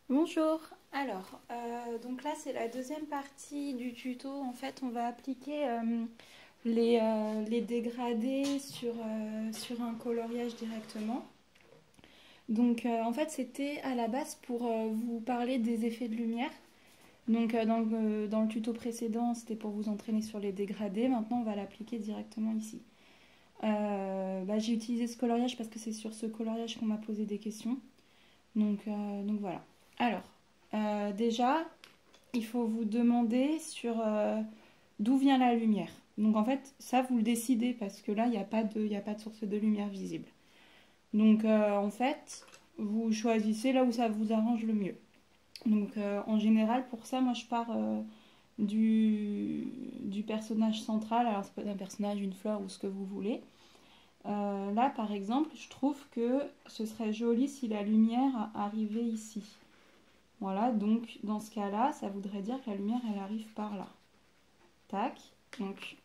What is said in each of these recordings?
Bonjour, alors donc là c'est la deuxième partie du tuto. En fait on va appliquer les dégradés sur un coloriage directement. Donc en fait c'était à la base pour vous parler des effets de lumière. Donc dans le tuto précédent c'était pour vous entraîner sur les dégradés. Maintenant on va l'appliquer directement ici. J'ai utilisé ce coloriage parce que c'est sur ce coloriage qu'on m'a posé des questions. Donc voilà. Alors, déjà, il faut vous demander sur d'où vient la lumière. Donc en fait, ça vous le décidez parce que là, il n'y a pas de source de lumière visible. Donc en fait, vous choisissez là où ça vous arrange le mieux. Donc en général, pour ça, moi je pars du personnage central. Alors ça peut être un personnage, une fleur ou ce que vous voulez. Là, par exemple, je trouve que ce serait joli si la lumière arrivait ici. Voilà, donc dans ce cas-là, ça voudrait dire que la lumière, elle arrive par là. Tac. Donc,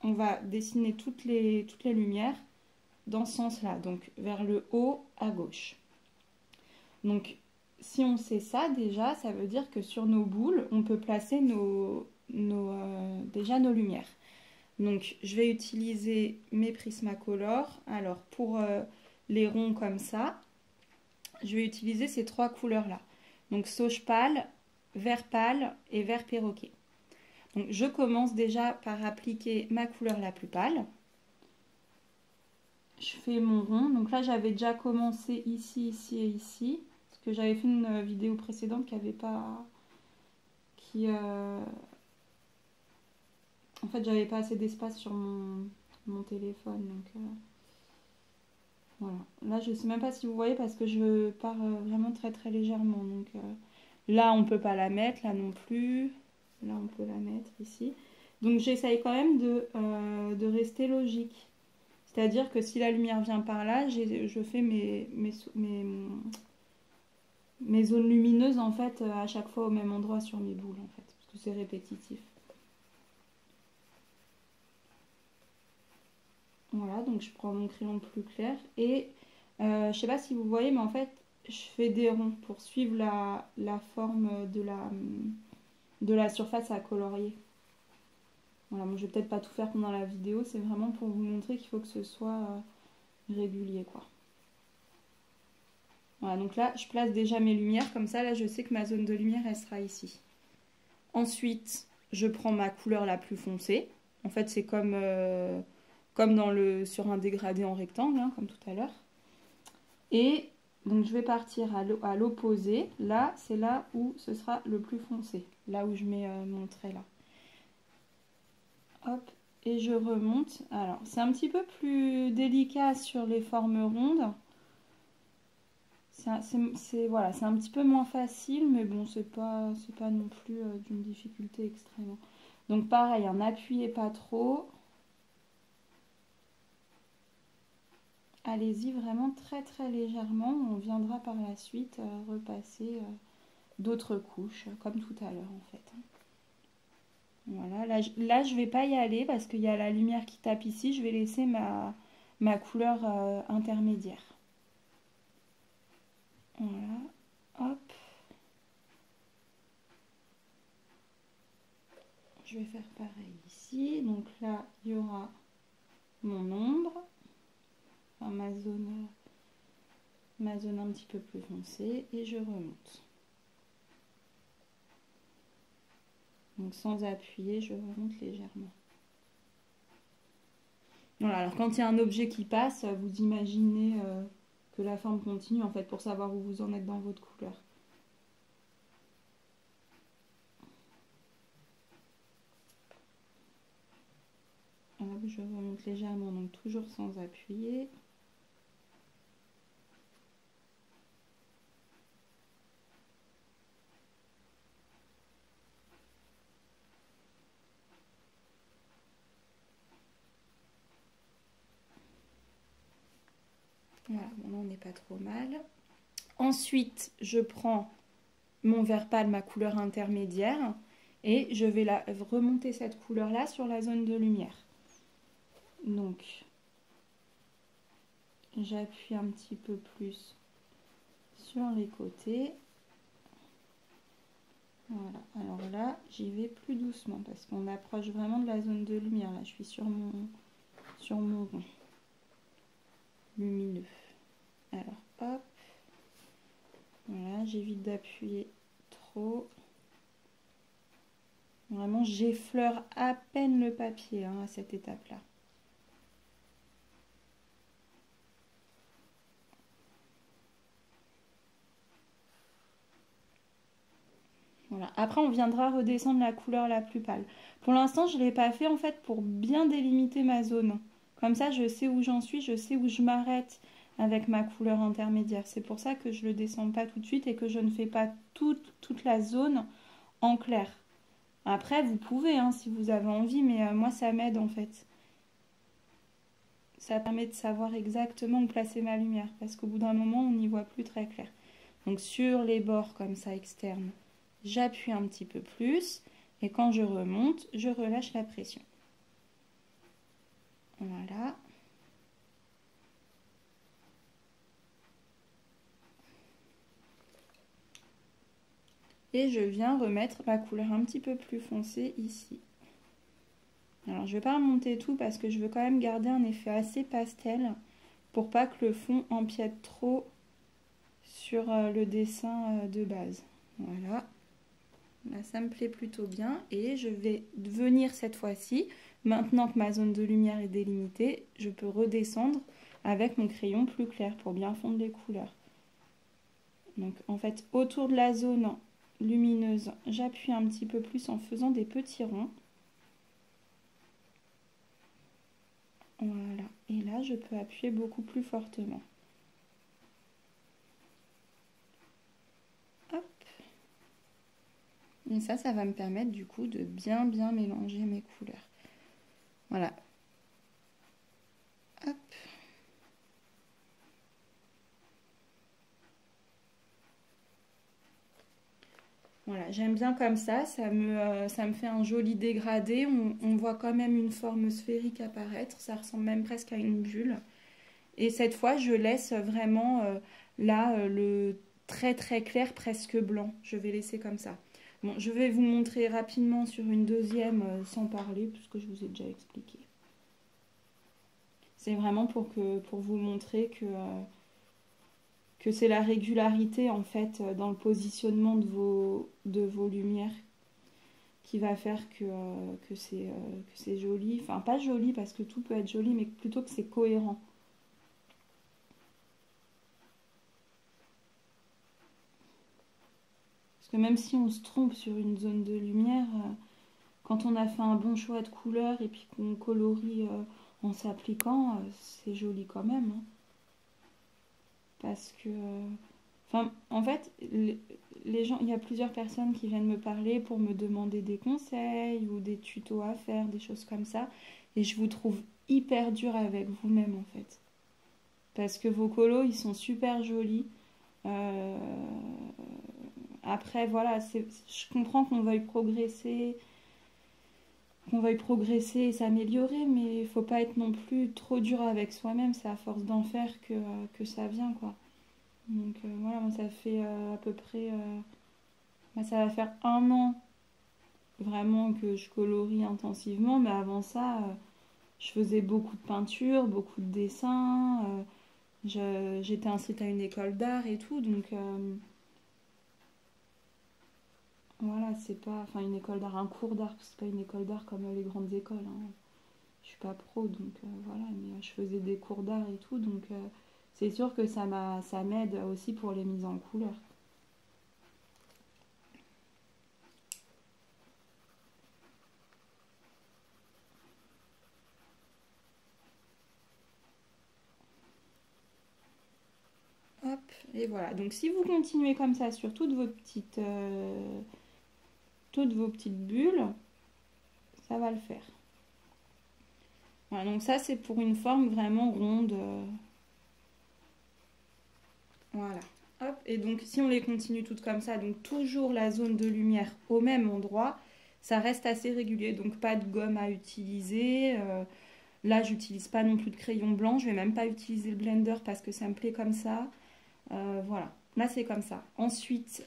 on va dessiner toutes les lumières dans ce sens-là, donc vers le haut à gauche. Donc, si on sait ça déjà, ça veut dire que sur nos boules, on peut placer déjà nos lumières. Donc, je vais utiliser mes Prismacolor. Alors, pour les ronds comme ça, je vais utiliser ces trois couleurs-là. Donc, sauge pâle, vert pâle et vert perroquet. Donc, je commence déjà par appliquer ma couleur la plus pâle. Je fais mon rond. Donc là, j'avais déjà commencé ici, ici et ici. Parce que j'avais fait une vidéo précédente qui avait pas... En fait, j'avais pas assez d'espace sur mon téléphone. Donc, voilà. Là, je sais même pas si vous voyez parce que je pars vraiment très très légèrement. Donc là, on peut pas la mettre. Là non plus. Là, on peut la mettre ici. Donc, j'essaye quand même de rester logique. C'est-à-dire que si la lumière vient par là, je fais mes zones lumineuses en fait à chaque fois au même endroit sur mes boules en fait, parce que c'est répétitif. Voilà, donc je prends mon crayon plus clair et je sais pas si vous voyez, mais en fait je fais des ronds pour suivre la forme de la surface à colorier. Voilà, bon, je vais peut-être pas tout faire pendant la vidéo, c'est vraiment pour vous montrer qu'il faut que ce soit régulier quoi. Voilà, donc là, je place déjà mes lumières. Comme ça, là, je sais que ma zone de lumière, elle sera ici. Ensuite, je prends ma couleur la plus foncée. En fait, c'est comme sur un dégradé en rectangle, hein, comme tout à l'heure. Et donc, je vais partir à l'opposé. Là, c'est là où ce sera le plus foncé. Là où je mets mon trait, là. Hop, et je remonte. Alors, c'est un petit peu plus délicat sur les formes rondes. Voilà, c'est un petit peu moins facile, mais bon, c'est pas non plus d'une difficulté extrême. Donc pareil, n'appuyez pas trop. Allez-y vraiment très très légèrement. On viendra par la suite repasser d'autres couches, comme tout à l'heure en fait. Voilà, là je vais pas y aller parce qu'il y a la lumière qui tape ici. Je vais laisser ma couleur intermédiaire. Voilà, hop. Je vais faire pareil ici. Donc là, il y aura mon ombre, enfin ma zone un petit peu plus foncée, et je remonte. Donc sans appuyer, je remonte légèrement. Voilà, alors quand il y a un objet qui passe, vous imaginez que la forme continue en fait pour savoir où vous en êtes dans votre couleur. Hop, je remonte légèrement, donc toujours sans appuyer. Voilà, bon, là on n'est pas trop mal. Ensuite, je prends mon vert pâle, ma couleur intermédiaire, et je vais remonter cette couleur-là sur la zone de lumière. Donc, j'appuie un petit peu plus sur les côtés. Voilà, alors là, j'y vais plus doucement parce qu'on approche vraiment de la zone de lumière. Là, je suis sur mon rond lumineux. Alors, hop. Voilà, j'évite d'appuyer trop. Vraiment, j'effleure à peine le papier hein, à cette étape-là. Voilà. Après, on viendra redescendre la couleur la plus pâle. Pour l'instant, je ne l'ai pas fait en fait pour bien délimiter ma zone. Comme ça, je sais où j'en suis, je sais où je m'arrête avec ma couleur intermédiaire. C'est pour ça que je ne le descends pas tout de suite et que je ne fais pas toute la zone en clair. Après, vous pouvez hein, si vous avez envie, mais moi, ça m'aide en fait. Ça permet de savoir exactement où placer ma lumière parce qu'au bout d'un moment, on n'y voit plus très clair. Donc sur les bords comme ça externes, j'appuie un petit peu plus et quand je remonte, je relâche la pression. Voilà. Et je viens remettre ma couleur un petit peu plus foncée ici. Alors je ne vais pas remonter tout parce que je veux quand même garder un effet assez pastel pour pas que le fond empiète trop sur le dessin de base. Voilà. Là, ça me plaît plutôt bien et je vais venir cette fois-ci, maintenant que ma zone de lumière est délimitée, je peux redescendre avec mon crayon plus clair pour bien fondre les couleurs. Donc en fait, autour de la zone lumineuse, j'appuie un petit peu plus en faisant des petits ronds. Voilà, et là, je peux appuyer beaucoup plus fortement. Hop. Et ça va me permettre du coup de bien mélanger mes couleurs. Voilà. Hop. Voilà, j'aime bien comme ça me fait un joli dégradé. On voit quand même une forme sphérique apparaître, ça ressemble même presque à une bulle. Et cette fois, je laisse vraiment là le très clair, presque blanc. Je vais laisser comme ça. Bon, je vais vous montrer rapidement sur une deuxième sans parler, puisque je vous ai déjà expliqué. C'est vraiment pour vous montrer que c'est la régularité en fait dans le positionnement de vos lumières qui va faire que c'est joli. Enfin, pas joli parce que tout peut être joli, mais plutôt que c'est cohérent. Parce que même si on se trompe sur une zone de lumière, quand on a fait un bon choix de couleur et puis qu'on colorie en s'appliquant, c'est joli quand même. Hein. Parce que... Enfin, en fait, les gens, il y a plusieurs personnes qui viennent me parler pour me demander des conseils ou des tutos à faire, des choses comme ça. Et je vous trouve hyper dur avec vous-même, en fait. Parce que vos colos, ils sont super jolis. Après, voilà, je comprends qu'on veuille progresser et s'améliorer, mais il faut pas être non plus trop dur avec soi-même. C'est à force d'en faire que ça vient, quoi. Donc voilà, moi, ça fait à peu près... ça va faire 1 an vraiment que je colorie intensivement, mais avant ça, je faisais beaucoup de peinture, beaucoup de dessins. J'étais inscrite à une école d'art et tout, donc... voilà, c'est pas... Enfin, une école d'art, un cours d'art, c'est pas une école d'art comme les grandes écoles. Hein. Je suis pas pro, donc voilà, mais je faisais des cours d'art et tout, donc c'est sûr que ça m'aide aussi pour les mises en couleur. Hop, et voilà. Donc si vous continuez comme ça sur toutes vos petites bulles, ça va le faire. Voilà, donc ça c'est pour une forme vraiment ronde. Voilà. Hop, et donc si on les continue toutes comme ça, donc toujours la zone de lumière au même endroit, ça reste assez régulier. Donc pas de gomme à utiliser. Là, j'utilise pas non plus de crayon blanc. Je vais même pas utiliser le blender parce que ça me plaît comme ça. Voilà. Là, c'est comme ça. Ensuite,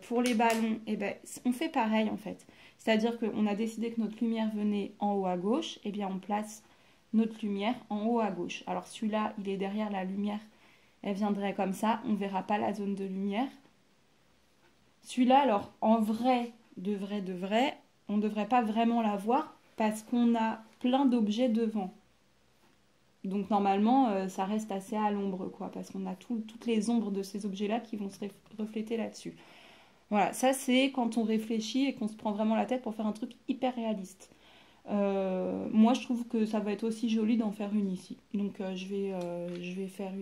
pour les ballons, eh ben, on fait pareil en fait. C'est-à-dire qu'on a décidé que notre lumière venait en haut à gauche. Eh bien, on place notre lumière en haut à gauche. Alors celui-là, il est derrière la lumière. Elle viendrait comme ça. On ne verra pas la zone de lumière. Celui-là, alors, en vrai, de vrai, on ne devrait pas vraiment la voir parce qu'on a plein d'objets devant. Donc normalement, ça reste assez à l'ombre, quoi, parce qu'on a toutes les ombres de ces objets-là qui vont se refléter là-dessus. Voilà, ça c'est quand on réfléchit et qu'on se prend vraiment la tête pour faire un truc hyper réaliste. Moi, je trouve que ça va être aussi joli d'en faire une ici. Donc je vais faire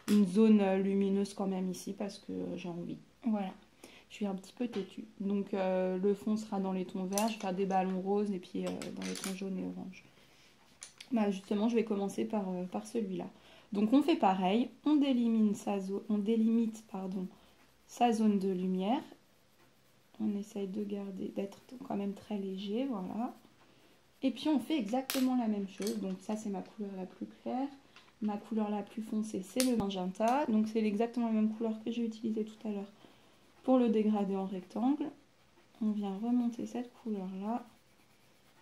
une zone lumineuse quand même ici parce que j'ai envie. Voilà. Je suis un petit peu têtue. Donc le fond sera dans les tons verts. Je vais faire des ballons roses et puis dans les tons jaunes et orange. Bah justement, je vais commencer par celui-là. Donc on fait pareil, on délimite sa zone de lumière. On essaye de garder, d'être quand même très léger, voilà. Et puis on fait exactement la même chose. Donc ça c'est ma couleur la plus claire. Ma couleur la plus foncée c'est le magenta. Donc c'est exactement la même couleur que j'ai utilisée tout à l'heure pour le dégradé en rectangle. On vient remonter cette couleur là.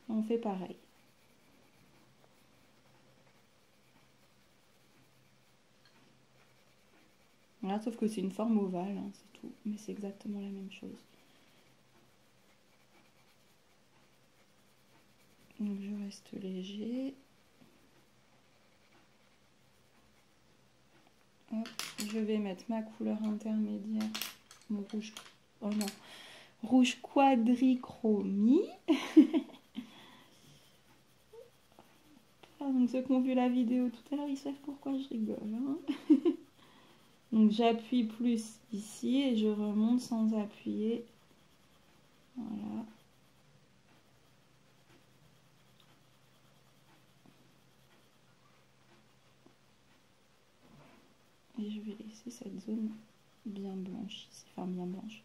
Et on fait pareil. Voilà, sauf que c'est une forme ovale, hein, c'est tout. Mais c'est exactement la même chose. Donc je reste léger. Hop, je vais mettre ma couleur intermédiaire, mon rouge, oh non, rouge quadrichromie. Ah, donc ceux qui ont vu la vidéo tout à l'heure, ils savent pourquoi je rigole. Hein. Donc j'appuie plus ici et je remonte sans appuyer. Voilà. Et je vais laisser cette zone bien blanche ici, enfin bien blanche,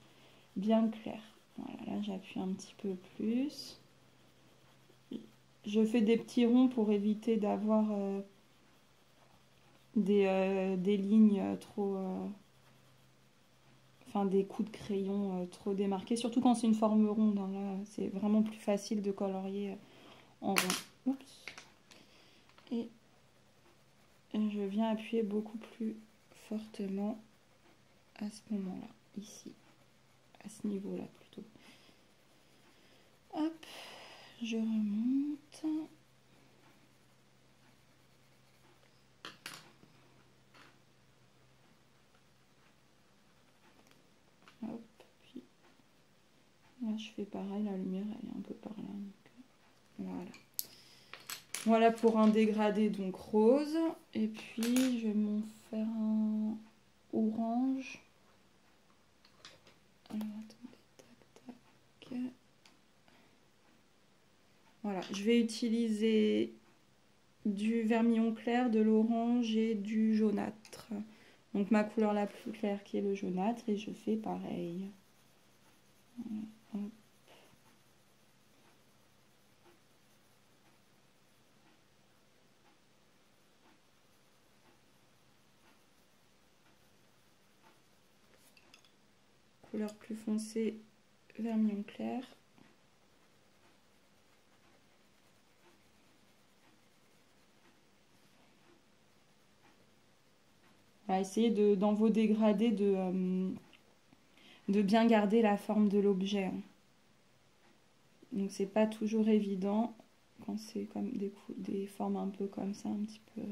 bien claire. Voilà, là j'appuie un petit peu plus. Je fais des petits ronds pour éviter d'avoir des lignes trop... enfin des coups de crayon trop démarqués. Surtout quand c'est une forme ronde. Hein, là, c'est vraiment plus facile de colorier en rond. Oups. Et je viens appuyer beaucoup plus fortement à ce moment-là, ici, à ce niveau-là plutôt. Hop, je remonte. Hop, puis là je fais pareil, la lumière elle est un peu par là. Donc, voilà. Voilà pour un dégradé donc rose. Et puis je vais m'en faire un orange. Alors attendez, tac, tac. Voilà, je vais utiliser du vermillon clair, de l'orange et du jaunâtre. Donc ma couleur la plus claire qui est le jaunâtre et je fais pareil. Voilà. Couleur plus foncée, vermillon clair. Voilà, essayez dans vos dégradés de bien garder la forme de l'objet. Donc c'est pas toujours évident quand c'est comme des formes un peu comme ça, un petit peu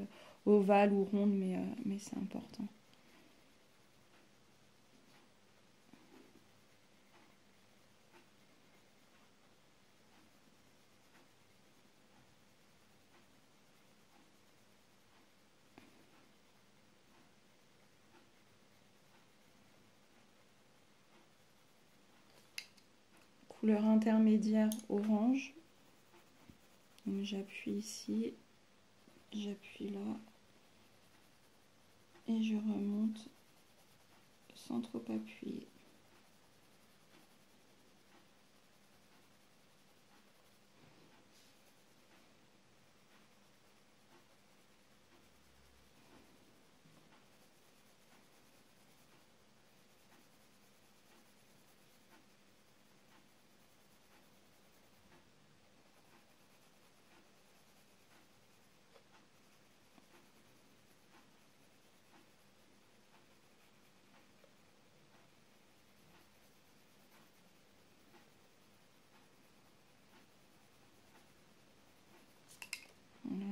ovales ou rondes, mais c'est important. Couleur intermédiaire orange. J'appuie ici, j'appuie là et je remonte sans trop appuyer.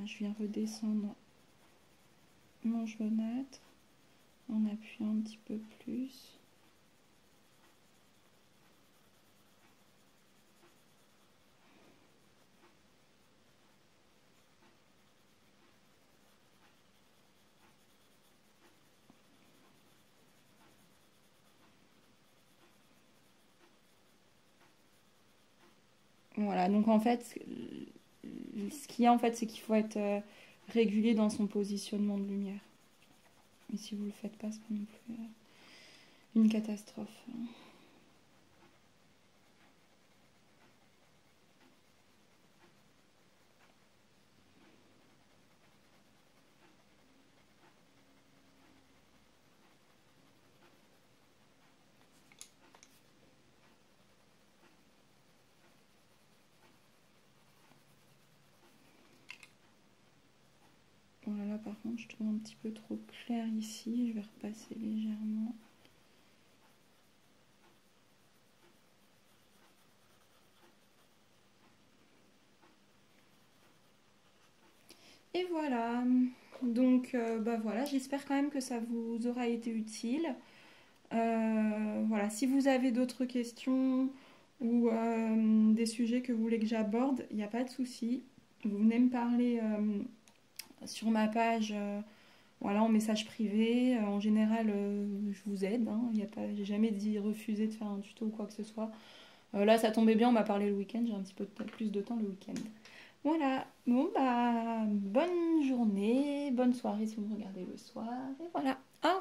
je viens redescendre mon jaunâtre en appuyant un petit peu plus. Voilà, donc en fait, ce qu'il y a en fait, c'est qu'il faut être régulier dans son positionnement de lumière. Et si vous ne le faites pas, c'est pas non plus une catastrophe. Voilà, là par contre, je trouve un petit peu trop clair ici. Je vais repasser légèrement. Et voilà. Donc, bah voilà, j'espère quand même que ça vous aura été utile. Voilà, si vous avez d'autres questions ou des sujets que vous voulez que j'aborde, il n'y a pas de souci. Vous venez me parler sur ma page, voilà, en message privé. En général, je vous aide. Hein. J'ai jamais dit refuser de faire un tuto ou quoi que ce soit. Là, ça tombait bien, on m'a parlé le week-end. J'ai un petit peu plus de temps le week-end. Voilà. Bon, bah, bonne journée, bonne soirée si vous me regardez le soir. Et voilà. Au